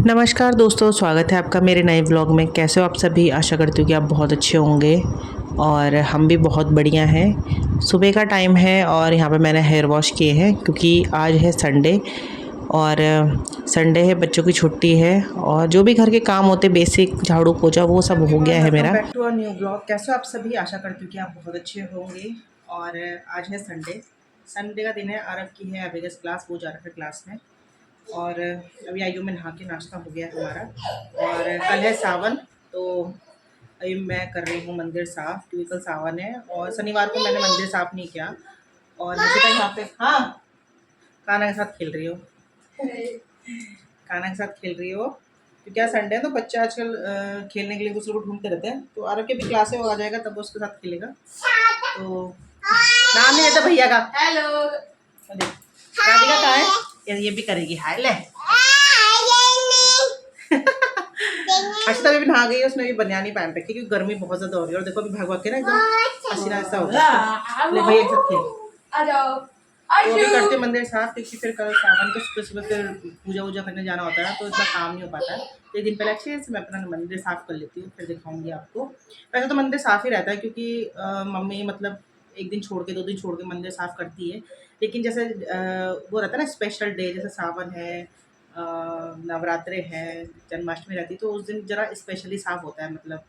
नमस्कार दोस्तों, स्वागत है आपका मेरे नए व्लॉग में। कैसे हो आप सभी? आशा करती हूँ कि आप बहुत अच्छे होंगे और हम भी बहुत बढ़िया हैं। सुबह का टाइम है और यहाँ पे मैंने हेयर वॉश किए हैं क्योंकि आज है संडे और संडे है, बच्चों की छुट्टी है और जो भी घर के काम होते बेसिक झाड़ू पोछा वो सब हो गया है मेरा। Back to a new blog. कैसे हो आप सभी? आशा करती हूँ कि आप बहुत अच्छे होंगे। और आज है संडे, संडे का दिन है। आरव की है अवेगस क्लास, वो जा रहा है क्लास में। और अभी आई हूँ मैं नहा के, नाश्ता हो गया हमारा। और कल है सावन, तो अभी मैं कर रही हूँ मंदिर साफ़ क्योंकि कल सावन है और शनिवार को मैंने मंदिर साफ़ नहीं किया। और निशिता यहाँ पे, हाँ, कान्हा के साथ खेल रही हो, कान्हा के साथ खेल रही हो क्योंकि आज संडे है तो बच्चे आजकल खेलने के लिए दूसरे को ढूंढते रहते हैं। तो आरव के भी क्लास है, वो आ जाएगा तब वो उसके साथ खेलेगा। तो नाम नहीं लेता भैया का। हेलो, राधिका कहाँ है? ये भी करेगी। हाय ले अक्षता भी नहा गई है, उसने भी बनियानी पहन रखी क्योंकि गर्मी बहुत ज्यादा हो रही है। और देखो अभी भाग भाग के ना एकदम पसीना ऐसा हो गया। ले भैया एक साथ खेल। आ जाओ। तो अभी करते मंदिर साफ क्योंकि फिर कल सावन को सुबह सुबह फिर पूजा वूजा करने जाना होता है तो इतना काम नहीं हो पाता है। तो एक दिन पहले अच्छे से मैं अपना मंदिर साफ कर लेती हूँ, फिर दिखाऊंगी आपको। वैसे तो मंदिर साफ ही रहता है क्योंकि मम्मी मतलब एक दिन छोड़ के 2 दिन छोड़ के मंदिर साफ करती है। लेकिन जैसे वो रहता है ना स्पेशल डे, जैसे सावन है, नवरात्रे हैं, जन्माष्टमी रहती है, तो उस दिन ज़रा स्पेशली साफ़ होता है, मतलब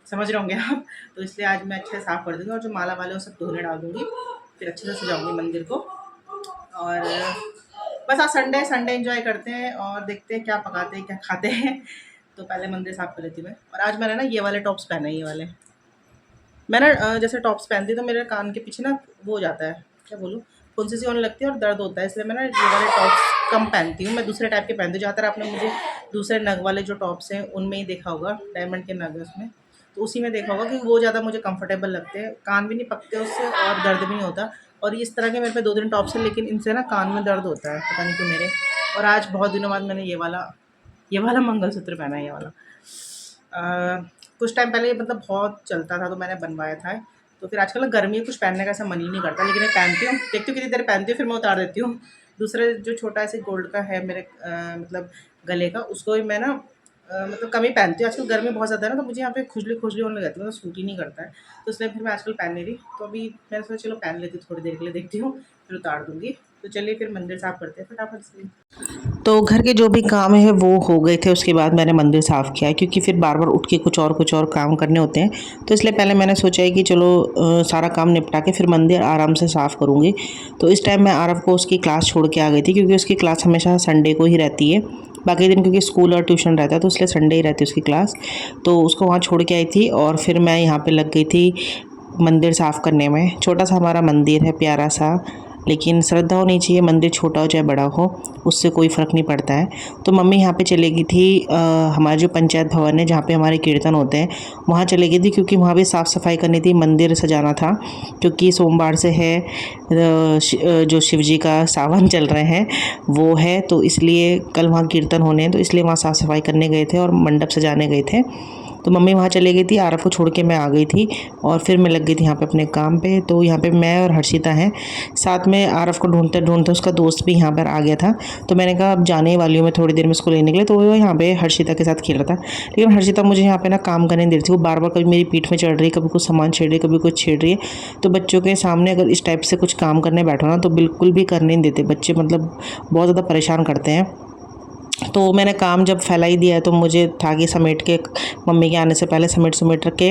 समझ रहे होंगे आप। तो इसलिए आज मैं अच्छे से साफ़ कर दूँगी और जो माला वाले वो सब धोने डाल दूँगी, फिर अच्छे से सजाऊँगी मंदिर को। और बस आज संडे, संडे एंजॉय करते हैं और देखते हैं क्या पकाते हैं क्या खाते हैं। तो पहले मंदिर साफ़ कर लेती हूँ मैं। और आज मैंने ना ये वाले टॉप्स पहने हैं, ये वाले। मैं ना जैसे टॉप्स पहनती हूँ तो मेरे कान के पीछे ना वो हो जाता है, क्या बोलूँ, फुंसी सी होने लगती है और दर्द होता है, इसलिए मैं ना ये वाले टॉप्स कम पहनती हूँ। मैं दूसरे टाइप के पहनती हूँ। ज़्यादातर आपने मुझे दूसरे नग वाले जो टॉप्स हैं उनमें ही देखा होगा, डायमंड के नग है उसमें, तो उसी में देखा होगा कि वो ज़्यादा मुझे कंफर्टेबल लगते हैं। कान भी नहीं पकते उससे और दर्द भी नहीं होता। और इस तरह के मेरे पे 2-3 टॉप्स हैं, लेकिन इनसे ना कान में दर्द होता है, पता नहीं क्यों मेरे। और आज बहुत दिनों बाद मैंने ये वाला मंगलसूत्र पहना है, ये वाला। कुछ टाइम पहले मतलब बहुत चलता था तो मैंने बनवाया था। तो फिर आजकल ना गर्मी में कुछ पहनने का ऐसा मन ही नहीं करता, लेकिन मैं पहनती हूँ, देखती हूँ कितनी देर पहनती हूँ, फिर मैं उतार देती हूँ। दूसरे जो छोटा ऐसे गोल्ड का है मेरे मतलब गले का, उसको भी मैं ना मतलब कम ही पहनती हूँ। आजकल गर्मी बहुत ज़्यादा है ना, तो मुझे यहाँ पे खुजली खुजली होने लग जाती है, मतलब सूट ही नहीं करता है। तो इसलिए फिर मैं आजकल पहन नहीं रही। तो अभी मैंने सोचा चलो पहन लेती हूँ, थोड़ी देर के लिए देखती हूँ, फिर उतार दूँगी। तो चलिए फिर मंदिर साफ़ करते हैं फटाफट से। तो घर के जो भी काम है वो हो गए थे, उसके बाद मैंने मंदिर साफ़ किया क्योंकि फिर बार बार उठ के कुछ और काम करने होते हैं। तो इसलिए पहले मैंने सोचा है कि चलो सारा काम निपटा के फिर मंदिर आराम से साफ़ करूँगी। तो इस टाइम मैं आरव को उसकी क्लास छोड़ के आ गई थी क्योंकि उसकी क्लास हमेशा संडे को ही रहती है। बाकी दिन क्योंकि स्कूल और ट्यूशन रहता है तो इसलिए संडे ही रहती है उसकी क्लास। तो उसको वहाँ छोड़ के आई थी और फिर मैं यहाँ पे लग गई थी मंदिर साफ़ करने में। छोटा सा हमारा मंदिर है, प्यारा सा, लेकिन श्रद्धा होनी चाहिए। मंदिर छोटा हो चाहे बड़ा हो, उससे कोई फ़र्क नहीं पड़ता है। तो मम्मी यहाँ पे चली गई थी हमारा जो पंचायत भवन है जहाँ पे हमारे कीर्तन होते हैं, वहाँ चली गई थी क्योंकि वहाँ भी साफ़ सफाई करनी थी, मंदिर सजाना था। क्योंकि सोमवार से है जो शिव जी का सावन चल रहे हैं वो है, तो इसलिए कल वहाँ कीर्तन होने हैं, तो इसलिए वहाँ साफ़ सफाई करने गए थे और मंडप सजाने गए थे। तो मम्मी वहाँ चली गई थी, आरव को छोड़ के मैं आ गई थी और फिर मैं लग गई थी यहाँ पे अपने काम पे। तो यहाँ पे मैं और हर्षिता हैं साथ में। आरव को ढूंढते ढूंढते उसका दोस्त भी यहाँ पर आ गया था, तो मैंने कहा अब जाने वाली हूँ मैं थोड़ी देर में उसको लेने के लिए। तो वो यहाँ पे हर्षिता के साथ खेल रहा था, लेकिन हर्षिता मुझे यहाँ पे ना काम करने नहीं दे रही थी। वो बार बार कभी मेरी पीठ में चढ़ रही है, कभी कुछ सामान छेड़ रही है, कभी कुछ छेड़ रही है। तो बच्चों के सामने अगर इस टाइप से कुछ काम करने बैठो ना तो बिल्कुल भी करने नहीं देते बच्चे, मतलब बहुत ज़्यादा परेशान करते हैं। तो मैंने काम जब फैला ही दिया है तो मुझे था कि समेट के, मम्मी के आने से पहले समेट रख के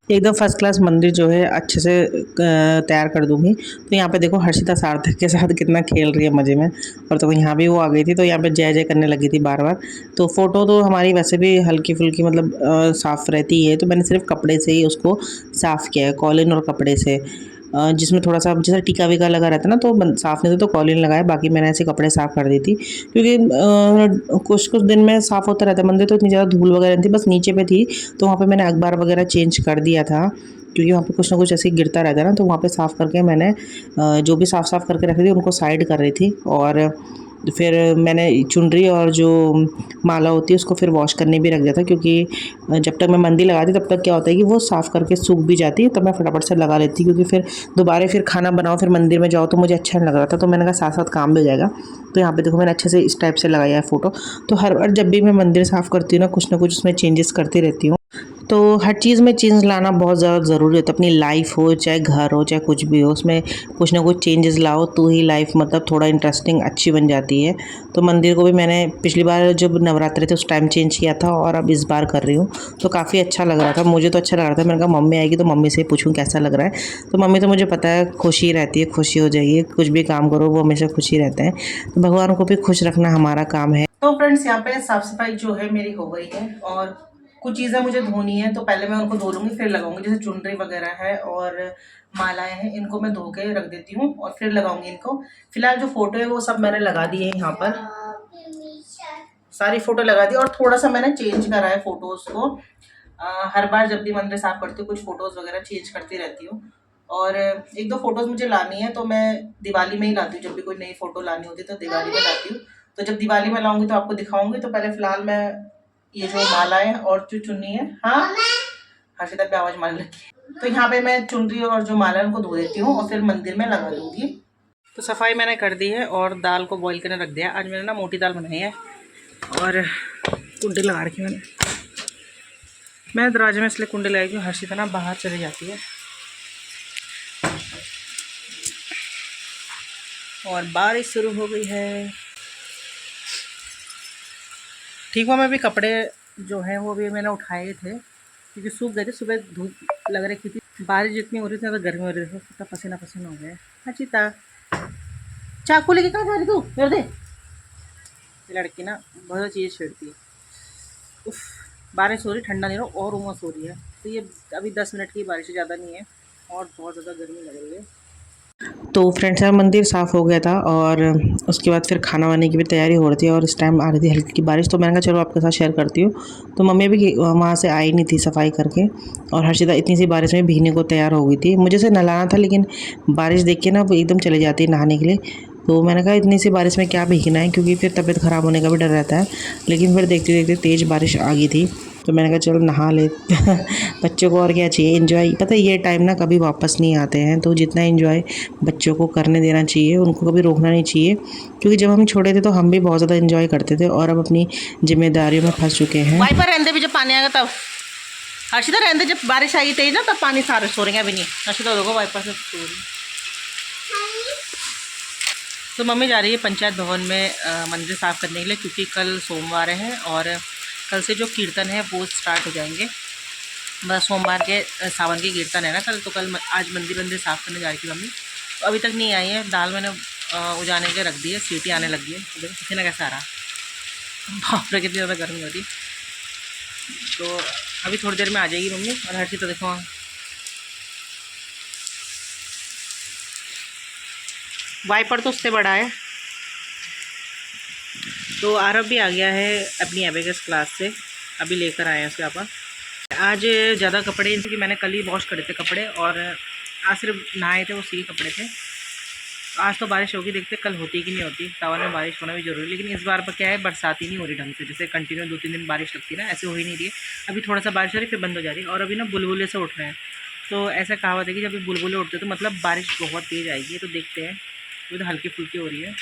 एकदम फर्स्ट क्लास मंदिर जो है अच्छे से तैयार कर दूँगी। तो यहाँ पे देखो हर्षिता सार्थक के साथ कितना खेल रही है मज़े में। और तो यहाँ भी वो आ गई थी तो यहाँ पे जय जय करने लगी थी बार बार। तो फ़ोटो तो हमारी वैसे भी हल्की फुल्की मतलब साफ़ रहती है, तो मैंने सिर्फ कपड़े से ही उसको साफ़ किया है, कॉलिन और कपड़े से। जिसमें थोड़ा सा जैसे टीका वीका लगा रहता है ना तो साफ़ नहीं था तो कॉलिन लगाया, बाकी मैंने ऐसे कपड़े साफ़ कर दी थी क्योंकि कुछ कुछ दिन में साफ़ होता रहता है मंदिर, तो इतनी ज़्यादा धूल वगैरह नहीं थी, बस नीचे पे थी। तो वहाँ पे मैंने अखबार वगैरह चेंज कर दिया था क्योंकि वहाँ पे कुछ ना कुछ ऐसे ही गिरता रहता है ना, तो वहाँ पे साफ़ करके मैंने जो भी साफ़ करके रखी थी उनको साइड कर रही थी। और फिर मैंने चुनरी और जो माला होती है उसको फिर वॉश करने भी रख दिया था, क्योंकि जब तक मैं मेहंदी लगाती तब तक क्या होता है कि वो साफ़ करके सूख भी जाती है, तब मैं फटाफट से लगा लेती, क्योंकि फिर दोबारा फिर खाना बनाओ फिर मंदिर में जाओ तो मुझे अच्छा नहीं लग रहा था। तो मैंने कहा साथ साथ काम भी हो जाएगा। तो यहाँ पे देखो मैंने अच्छे से इस टाइप से लगाया है फ़ोटो। तो हर बार जब भी मैं मंदिर साफ़ करती हूँ ना कुछ उसमें चेंजेस करती रहती हूँ। तो हर चीज़ में चेंज लाना बहुत ज़्यादा ज़रूरी होता है। अपनी लाइफ हो चाहे घर हो चाहे कुछ भी हो, उसमें कुछ ना कुछ चेंजेस लाओ तो ही लाइफ मतलब थोड़ा इंटरेस्टिंग अच्छी बन जाती है। तो मंदिर को भी मैंने पिछली बार जब नवरात्रि थे उस टाइम चेंज किया था और अब इस बार कर रही हूँ, तो काफ़ी अच्छा लग रहा था। मुझे तो अच्छा लग रहा था। मैंने कहा मम्मी आएगी तो मम्मी से पूछूँ कैसा लग रहा है। तो मम्मी तो मुझे पता है खुशी रहती है, खुशी हो जाइए, कुछ भी काम करो वो हमेशा खुशी रहते हैं। तो भगवान को भी खुश रखना हमारा काम है। तो फ्रेंड्स यहाँ पे साफ़ सफाई जो है मेरी हो गई है और कुछ चीज़ें मुझे धोनी है, तो पहले मैं उनको धो लूँगी फिर लगाऊंगी। जैसे चुनरी वगैरह है और मालाएं हैं, इनको मैं धो के रख देती हूँ और फिर लगाऊंगी इनको। फिलहाल जो फोटो है वो सब मैंने लगा दी है, यहाँ पर सारी फोटो लगा दी और थोड़ा सा मैंने चेंज करा है फोटोज को। हर बार जब भी मंदिर साफ करती हूँ कुछ फोटोज वगैरह चेंज करती रहती हूँ। और एक दो फोटोज मुझे लानी है तो मैं दिवाली में ही लाती हूँ। जब भी कोई नई फोटो लानी होती है तो दिवाली में लाती हूँ। तो जब दिवाली में लाऊंगी तो आपको दिखाऊंगी। तो पहले फिलहाल मैं ये जो मालाएं और जो चुन्नी है, हाँ हर्षिता पे आवाज मारने लगी। तो यहाँ पे मैं चुनरी और जो माला है उनको धो देती हूँ और फिर मंदिर में लगा दूंगी। तो सफाई मैंने कर दी है और दाल को बॉईल करने रख दिया। आज मैंने ना मोटी दाल बनाई है और कुंडी लगा रखी मैंने दरवाजे में इसलिए कुंडी लगाई क्योंकि हर्षिता ना बाहर चली जाती है और बारिश शुरू हो गई है। ठीक हुआ मैं भी कपड़े जो है वो भी मैंने उठाए थे क्योंकि सूख गए थे। सुबह धूप लग रही थी, बारिश जितनी हो रही थी ज़्यादा गर्मी हो रही थी, तो पसीना पसीना हो गया। हर्षिता चाकू लेके कहाँ जा रही तू? मेरे दे। ये लड़की ना बहुत चीज़ छेड़ती है। उफ, बारिश हो रही, ठंडा नहीं हो और उमस हो रही है। तो ये अभी 10 मिनट की बारिश ज़्यादा नहीं है और बहुत ज़्यादा गर्मी लग रही है। तो फ्रेंड्स यार मंदिर साफ़ हो गया था और उसके बाद फिर खाना वाने की भी तैयारी हो रही थी और इस टाइम आ रही थी हल्की बारिश। तो मैंने कहा चलो आपके साथ शेयर करती हूँ। तो मम्मी भी वहाँ से आई नहीं थी सफाई करके और हर्षिता इतनी सी बारिश में भीगने को तैयार हो गई थी। मुझे से नहलाना था लेकिन बारिश देख के ना वो एकदम चली जाती है नहाने के लिए। तो मैंने कहा इतनी सी बारिश में क्या भीगना है, क्योंकि फिर तबीयत ख़राब होने का भी डर रहता है। लेकिन फिर देखते देखते तेज़ बारिश आ गई थी तो मैंने कहा चलो नहा ले। बच्चों को और क्या चाहिए, एंजॉय। पता है ये टाइम ना कभी वापस नहीं आते हैं, तो जितना एंजॉय बच्चों को करने देना चाहिए, उनको कभी रोकना नहीं चाहिए। क्योंकि जब हम छोटे थे तो हम भी बहुत ज़्यादा एंजॉय करते थे और अब अपनी जिम्मेदारियों में फंस चुके हैं। वाइपर रहने भी जब पानी आएगा तब। हर्षिता रहने जब बारिश आएगी तेज ना तब पानी सारे सो रहे हैं। अभी नहीं हर्षिता देखो वाइपर से सो रही। तो मम्मी जा रही है पंचायत भवन में मंदिर साफ़ करने के लिए, क्योंकि कल सोमवार है और कल से जो कीर्तन है वो स्टार्ट हो जाएंगे। बस सोमवार के सावन की कीर्तन है ना कल, तो कल आज मंदिर साफ़ करने जा रही थी मम्मी। तो अभी तक नहीं आई है। दाल मैंने उजाने के रख दी है, सीटी आने लगी है। तो देखो पसीना कैसा आ रहा, बाप रे कितनी ज़्यादा गर्मी होती। तो अभी थोड़ी देर में आ जाएगी मम्मी। और हर चीज़ तो देखो वाइपर तो उससे बड़ा है। तो आरव भी आ गया है अपनी एबेकस क्लास से, अभी लेकर आए हैं उसके पापा। आज ज़्यादा कपड़े, क्योंकि मैंने कल ही वॉश करे थे कपड़े और आज सिर्फ नहाए थे, वो सी कपड़े थे। आज तो बारिश होगी, देखते कल होती कि नहीं होती। सावन में बारिश होना भी जरूरी है, लेकिन इस बार पर क्या है बरसात ही नहीं हो रही ढंग से। जैसे कंटिन्यू 2-3 दिन बारिश लगती है ना, ऐसे हो ही नहीं रही है। अभी थोड़ा सा बारिश हो रही है फिर बंद हो जा रही है। और अभी ना बुलबुले से उठ रहे हैं, तो ऐसा कहावत है कि जब बुलबुले उठते हैं तो मतलब बारिश बहुत तेज़ आएगी। तो देखते हैं, अभी तो हल्की फुल्की हो रही है।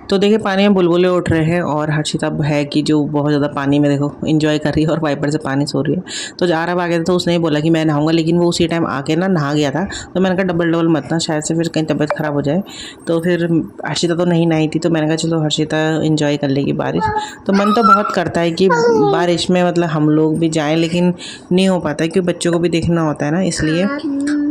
तो देखिए पानी में बुलबुले उठ रहे हैं और हर्षिता है कि जो बहुत ज़्यादा पानी में देखो एंजॉय कर रही है और वाइपर से पानी सो रही है। तो आरव आ गया था तो उसने बोला कि मैं नहाऊंगा, लेकिन वो उसी टाइम आके ना नहा गया था। तो मैंने कहा डबल मत ना, शायद से फिर कहीं तबीयत ख़राब हो जाए। तो फिर हर्षिता तो नहीं नहाई थी, तो मैंने कहा चलो हर्षिता एंजॉय कर लेगी बारिश। तो मन तो बहुत करता है कि बारिश में मतलब हम लोग भी जाएँ, लेकिन नहीं हो पाता है क्योंकि बच्चों को भी देखना होता है ना, इसलिए।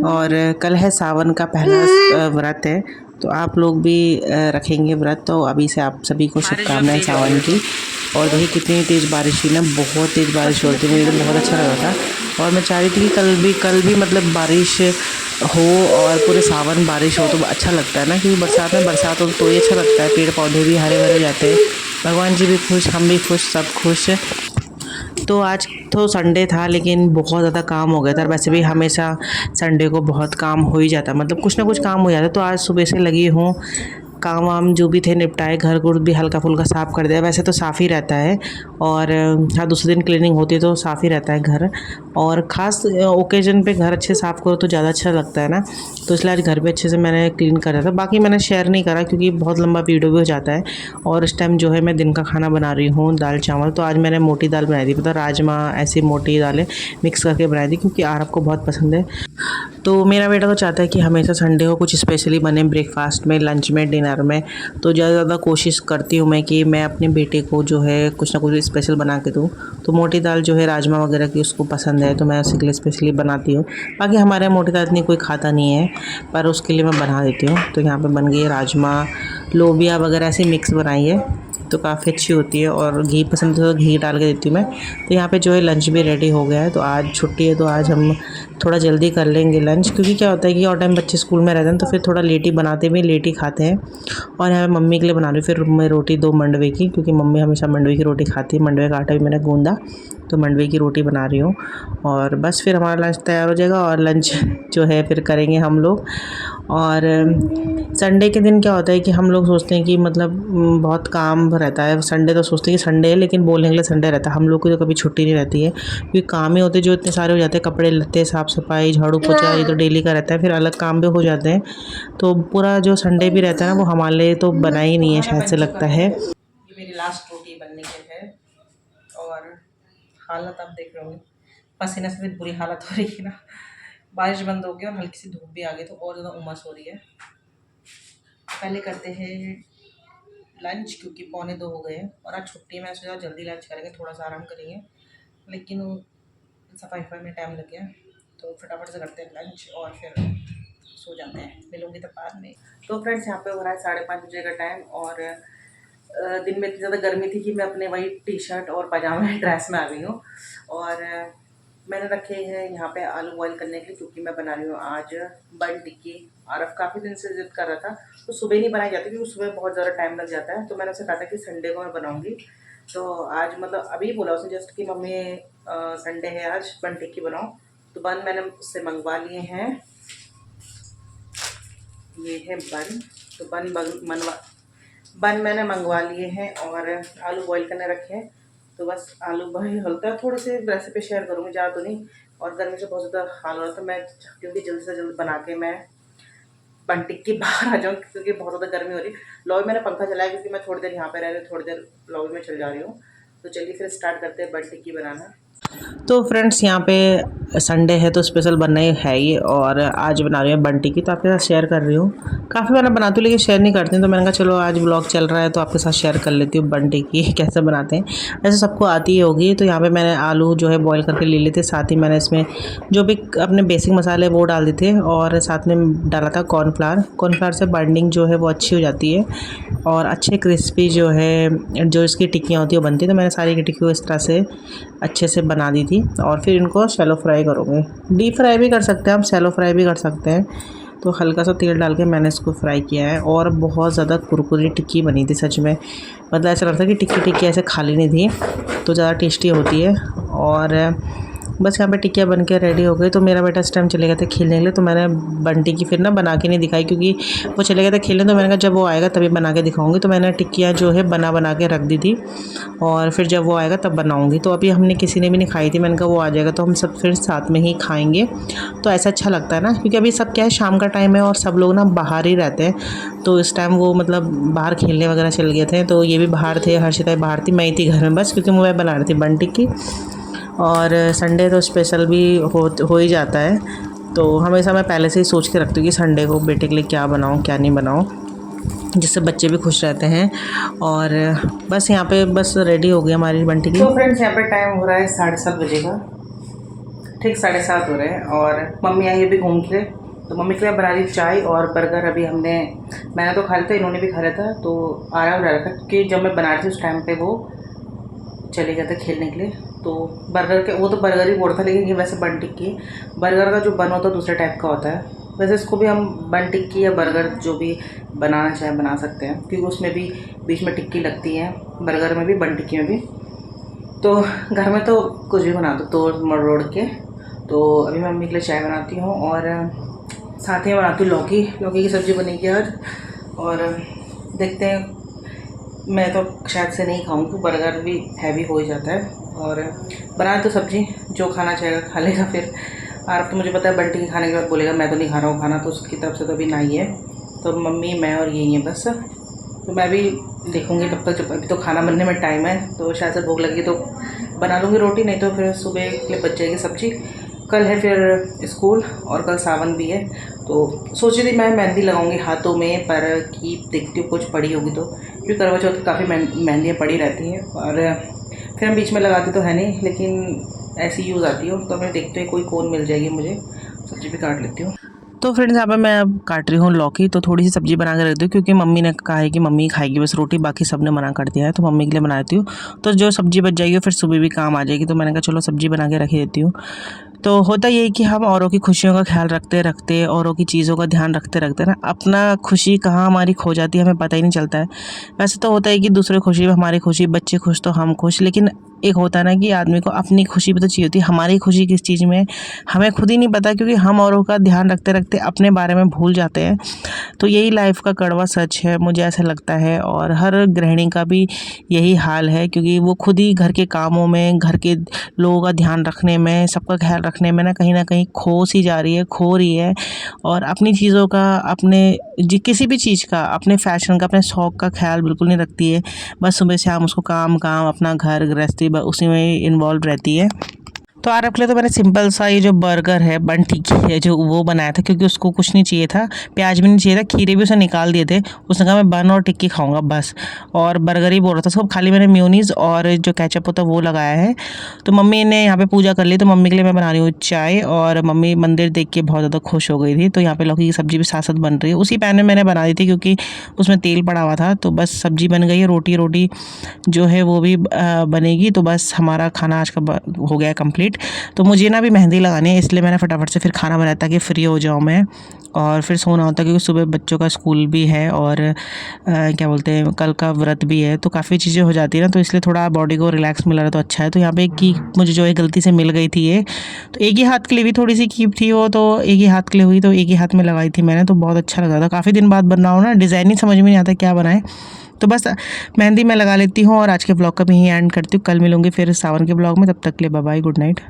और कल है सावन का पहला व्रत है, तो आप लोग भी रखेंगे व्रत। तो अभी से आप सभी को शुभकामनाएं सावन की। और देखिए कितनी तेज़ बारिश हुई ना, बहुत तेज़ बारिश हो रही थी, मुझे तो बहुत अच्छा लगा था। और मैं चाह रही थी कि कल भी मतलब बारिश हो और पूरे सावन बारिश हो तो अच्छा लगता है ना, क्योंकि बरसात में बरसात हो तो ये अच्छा लगता है। पेड़ पौधे भी हरे भरे जाते हैं, भगवान जी भी खुश, हम भी खुश, सब खुश। तो आज तो संडे था लेकिन बहुत ज़्यादा काम हो गया था। और वैसे भी हमेशा संडे को बहुत काम हो ही जाता है, मतलब कुछ ना कुछ काम हो जाता है। तो आज सुबह से लगी हूँ काम वाम जो भी थे निपटाए, घर गुड़ भी हल्का फुल्का साफ़ कर दिया। वैसे तो साफ़ ही रहता है और हाँ दूसरे दिन क्लीनिंग होती है तो साफ़ ही रहता है घर। और ख़ास ओकेजन पे घर अच्छे साफ़ करो तो ज़्यादा अच्छा लगता है ना, तो इसलिए आज घर पे अच्छे से मैंने क्लीन करा था। बाकी मैंने शेयर नहीं करा क्योंकि बहुत लंबा वीडियो भी हो जाता है। और इस टाइम जो है मैं दिन का खाना बना रही हूँ दाल चावल। तो आज मैंने मोटी दाल बनाई थी, पता राजमा ऐसी मोटी दालें मिक्स करके बनाई थी क्योंकि आरब को बहुत पसंद है। तो मेरा बेटा तो चाहता है कि हमेशा संडे को कुछ स्पेशली बने, ब्रेकफास्ट में, लंच में, डिनर में। तो ज़्यादा से ज़्यादा कोशिश करती हूँ मैं कि मैं अपने बेटे को जो है कुछ ना कुछ स्पेशल बना के दूँ। तो मोटी दाल जो है राजमा वगैरह की उसको पसंद है तो मैं उसके लिए स्पेशली बनाती हूँ। बाकी हमारे यहाँ मोटी दाल इतनी कोई खाता नहीं है पर उसके लिए मैं बना देती हूँ। तो यहाँ पर बन गई है राजमा, लोबिया वगैरह ऐसी मिक्स बनाई है तो काफ़ी अच्छी होती है। और घी पसंद है तो घी डाल के देती हूँ मैं। तो यहाँ पे जो है लंच भी रेडी हो गया है। तो आज छुट्टी है तो आज हम थोड़ा जल्दी कर लेंगे लंच, क्योंकि क्या होता है कि और टाइम बच्चे स्कूल में रहते हैं तो फिर थोड़ा लेट ही बनाते भी, लेट ही खाते हैं। और यहाँ पे मम्मी के लिए बना रही हूँ फिर मैं रोटी 2 मंडवे की, क्योंकि मम्मी हमेशा मंडवे की रोटी खाती है। मंडवे का आटा भी मैंने गूँधा तो मंडवे की रोटी बना रही हूँ। और बस फिर हमारा लंच तैयार हो जाएगा और लंच जो है फिर करेंगे हम लोग। और संडे के दिन क्या होता है कि हम लोग सोचते हैं कि मतलब बहुत काम रहता है। संडे तो सोचते हैं कि संडे है लेकिन बोलने के लिए संडे रहता है। हम लोग को तो कभी छुट्टी नहीं रहती है क्योंकि काम ही होते जो इतने सारे हो जाते हैं, कपड़े लत्ते, साफ़ सफाई, झाड़ू पोछा, ये तो डेली का रहता है। फिर अलग काम भी हो जाते हैं तो पूरा जो संडे भी रहता है ना वो हमारे लिए तो बना ही नहीं है शायद से लगता है। ये मेरी लास्ट रोटी बनने के है और हालत आप देख रहे होंगे, पसीने से बुरी हालत हो रही है ना। बारिश बंद हो गई और हल्की सी धूप भी आ गई तो और ज़्यादा उमस हो रही है। पहले करते हैं लंच क्योंकि 1:45 हो गए हैं और आज छुट्टी में सोचा जल्दी लंच करेंगे, थोड़ा सा आराम करेंगे, लेकिन सफाई में टाइम लग गया तो फटाफट से करते हैं लंच और फिर सो जाते हैं। मिलूंगी तो बाद में। तो फ्रेंड्स यहाँ पे हो रहा है 5:30 बजे का टाइम और दिन में इतनी ज़्यादा गर्मी थी कि मैं अपने वही टी शर्ट और पजामा ड्रेस में आ गई हूँ। और मैंने रखे हैं यहाँ पे आलू बॉईल करने के लिए क्योंकि मैं बना रही हूँ आज बन टिक्की। आरफ काफ़ी दिन से जिद कर रहा था, तो सुबह नहीं बनाई जाती क्योंकि सुबह बहुत ज़्यादा टाइम लग जाता है। तो मैंने उसे कहा था कि संडे को मैं बनाऊँगी। तो आज मतलब अभी बोला उसने जस्ट कि मम्मी संडे है आज बन टिक्की बनाओ। तो बन मैंने उससे मंगवा लिए हैं, ये है बन। तो बन मैंने मंगवा लिए हैं और आलू बॉईल करने रखे हैं। तो बस आलू बॉईल हल्का थोड़े से रेसिपी शेयर करूँगी, ज़्यादा तो नहीं। और गर्मी से बहुत ज़्यादा हाल हो रहा था, मैं क्योंकि जल्दी से जल्दी बना के मैं बन टिक्की बाहर आ जाऊँ क्योंकि बहुत ज़्यादा गर्मी हो रही। लॉबी मैंने पंखा चलाया क्योंकि मैं थोड़ी देर यहाँ पे रह रही हूँ, थोड़ी देर लॉबी में चल जा रही हूँ। तो चलिए फिर स्टार्ट करते हैं बन टिक्की बनाना। तो फ्रेंड्स यहाँ पे संडे है तो स्पेशल बनना ही है ही और आज बना रही हूँ बन टिक्की। तो आपके साथ शेयर कर रही हूँ। काफ़ी बार बनाती हूँ लेकिन शेयर नहीं करती हूँ, तो मैंने कहा चलो आज ब्लॉग चल रहा है तो आपके साथ शेयर कर लेती हूँ बन टिक्की कैसे बनाते हैं। वैसे सबको आती ही होगी। तो यहाँ पे मैंने आलू जो है बॉईल करके ले लिए थे, साथ ही मैंने इसमें जो भी अपने बेसिक मसाले वो डाल दिए थे और साथ में डाला था कॉर्नफ्लावर से बाइंडिंग जो है वो अच्छी हो जाती है और अच्छे क्रिस्पी जो है जो इसकी टिक्कियाँ होती है वो बनती है। तो मैंने सारी की टिक्की को इस तरह से अच्छे से बना दी थी और फिर इनको शैलो फ्राई करूँगी। डीप फ्राई भी कर सकते हैं हम, शैलो फ्राई भी कर सकते हैं। तो हल्का सा तेल डाल के मैंने इसको फ्राई किया है और बहुत ज़्यादा कुरकुरी टिक्की बनी थी सच में। मतलब ऐसा लगता है कि टिक्की ऐसे खाली नहीं थी, तो ज़्यादा टेस्टी होती है। और बस यहाँ पे टिक्कियाँ बन के रेडी हो गई। तो मेरा बेटा इस टाइम चले गए थे खेलने के लिए, तो मैंने बन टिक्की फिर ना बना के नहीं दिखाई क्योंकि वो चले गए थे खेलने। तो मैंने कहा जब वो आएगा तभी बना के दिखाऊंगी। तो मैंने टिक्कियाँ जो है बना के रख दी थी और फिर जब वो आएगा तब बनाऊंगी। तो अभी हमने किसी ने भी नहीं खाई थी, मैंने कहा वो आ जाएगा तो हम सब फिर साथ में ही खाएँगे। तो ऐसा अच्छा लगता है ना, क्योंकि अभी सब क्या है शाम का टाइम है और सब लोग ना बाहर ही रहते हैं। तो इस टाइम वो मतलब बाहर खेलने वगैरह चल गए थे, तो ये भी बाहर थे, हर्षिता बाहर थी, मैं ही थी घर में बस, क्योंकि मैं बना रही थी बन टिक्की। और संडे तो स्पेशल भी हो ही जाता है। तो हमेशा मैं पहले से ही सोच के रखती हूँ कि संडे को बेटे के लिए क्या बनाऊँ क्या नहीं बनाऊँ, जिससे बच्चे भी खुश रहते हैं। और बस यहाँ पे बस रेडी हो गई हमारी बन टिक्की। तो फ्रेंड्स यहाँ पे टाइम हो रहा है 7:30 बजे का, ठीक 7:30 हो रहे हैं और मम्मी आई अभी घूम के। तो मम्मी के लिए बना रही चाय और बर्गर। अभी मैंने तो खा लिया था, इन्होंने भी खा लिया था। तो आराम रह रहा था क्योंकि जब मैं बना रही थी उस टाइम पे वो चले गए थे खेलने के लिए। तो बर्गर के वो तो बर्गर ही बोल था, लेकिन ये वैसे बन टिक्की, बर्गर का जो बन होता है दूसरे टाइप का होता है। वैसे इसको भी हम बन टिक्की या बर्गर जो भी बनाना चाहे बना सकते हैं, क्योंकि उसमें भी बीच में टिक्की लगती है, बर्गर में भी बन टिक्की में भी। तो घर में तो कुछ भी बना दो तोड़ मरोड़ के। तो अभी मैं मम्मी के लिए चाय बनाती हूँ और साथ ही बनाती हूँ लौकी की सब्ज़ी बनेगी आज। और देखते हैं, मैं तो शायद से नहीं खाऊंगी, बर्गर भी हैवी हो ही जाता है। और बनाए तो सब्जी जो खाना चाहेगा खा लेगा। फिर और अब तो मुझे पता है बंटी खाने के बाद बोलेगा मैं तो नहीं खा रहा हूँ खाना, तो उसकी तरफ से तो अभी नहीं है। तो मम्मी मैं और यही है बस। तो मैं भी देखूँगी तब तक, जब अभी तो खाना बनने में टाइम है, तो शायद से भूख लगी तो बना लूँगी रोटी, नहीं तो फिर सुबह के लिए बच जाएगी सब्ज़ी। कल है फिर स्कूल और कल सावन भी है, तो सोची थी मैं मेहंदी लगाऊंगी हाथों में, पर कि देखती हूँ कुछ पड़ी होगी तो, क्योंकि करवा चौथ की काफ़ी मेहंदियाँ पड़ी रहती हैं और फिर हम बीच में लगाते तो है नहीं, लेकिन ऐसी यूज़ आती हो। तो मैं देखते हैं कोई कोन मिल जाएगी मुझे, सब्ज़ी भी काट लेती हूँ। तो फ्रेंड्स यहाँ पे मैं अब काट रही हूँ लौकी, तो थोड़ी सी सब्ज़ी बना के रख दी हूँ, क्योंकि मम्मी ने कहा है कि मम्मी खाएगी बस रोटी, बाकी सब ने मना कर दिया है, तो मम्मी के लिए बनाती हूँ। तो जो सब्ज़ी बच जाएगी फिर सुबह भी काम आ जाएगी, तो मैंने कहा चलो सब्ज़ी बना के रख देती हूँ। तो होता यही कि हम औरों की खुशियों का ख्याल रखते रखते, औरों की चीज़ों का ध्यान रखते रखते ना अपना खुशी कहाँ हमारी खो जाती है हमें पता ही नहीं चलता है। वैसे तो होता है कि दूसरे खुशी में हमारी खुशी, बच्चे खुश तो हम खुश, लेकिन एक होता है ना कि आदमी को अपनी खुशी भी तो चाहिए होती है। हमारी खुशी किस चीज़ में हमें खुद ही नहीं पता, क्योंकि हम औरों का ध्यान रखते रखते अपने बारे में भूल जाते हैं। तो यही लाइफ का कड़वा सच है, मुझे ऐसा लगता है। और हर गृहिणी का भी यही हाल है, क्योंकि वो खुद ही घर के कामों में, घर के लोगों का ध्यान रखने में, सबका ख्याल रखने में ना कहीं खो सी जा रही है, खो रही है। और अपनी चीज़ों का, अपने किसी भी चीज़ का, अपने फैशन का, अपने शौक़ का ख्याल बिल्कुल नहीं रखती है। बस सुबह शाम उसको काम अपना घर गृहस्थी उसी में इन्वॉल्व रहती है। तो आज के लिए तो मैंने सिंपल सा ये जो बर्गर है बन टिक्की है जो वो बनाया था, क्योंकि उसको कुछ नहीं चाहिए था, प्याज भी नहीं चाहिए था, खीरे भी उसने निकाल दिए थे। उसने कहा मैं बन और टिक्की खाऊंगा बस, और बर्गर ही बोल रहा था उसको। खाली मैंने मेयोनीज़ और जो केचप होता है वो लगाया है। तो मम्मी ने यहाँ पे पूजा कर ली, तो मम्मी के लिए मैं बना रही हूँ चाय, और मम्मी मंदिर देख के बहुत ज़्यादा खुश हो गई थी। तो यहाँ पे लौकी की सब्ज़ी भी साथ साथ बन रही है, उसी पैन में मैंने बना दी थी क्योंकि उसमें तेल पड़ा हुआ था। तो बस सब्ज़ी बन गई है, रोटी जो है वो भी बनेगी। तो बस हमारा खाना आज का हो गया कंप्लीट। तो मुझे ना भी मेहंदी लगानी है, इसलिए मैंने फटाफट से फिर खाना बनाया ताकि फ्री हो जाऊँ मैं, और फिर सोना होता है, क्योंकि सुबह बच्चों का स्कूल भी है और क्या बोलते हैं कल का व्रत भी है। तो काफ़ी चीज़ें हो जाती है ना, तो इसलिए थोड़ा बॉडी को रिलैक्स मिला रहा तो अच्छा है। तो यहाँ पे की मुझे जो है गलती से मिल गई थी ये, तो एक ही हाथ के लिए भी थोड़ी सी कीप थी वो, तो एक ही हाथ के लिए हुई, तो एक ही हाथ में लगाई थी मैंने। तो बहुत अच्छा लगा था, काफ़ी दिन बाद बन रहा हूँ ना, डिज़ाइन ही समझ में नहीं आता क्या बनाए। तो बस मेहंदी मैं लगा लेती हूँ, और आज के ब्लॉग का भी यहीं एंड करती हूँ। कल मिलूंगी फिर सावन के ब्लॉग में, तब तक के लिए बाय बाय, गुड नाइट।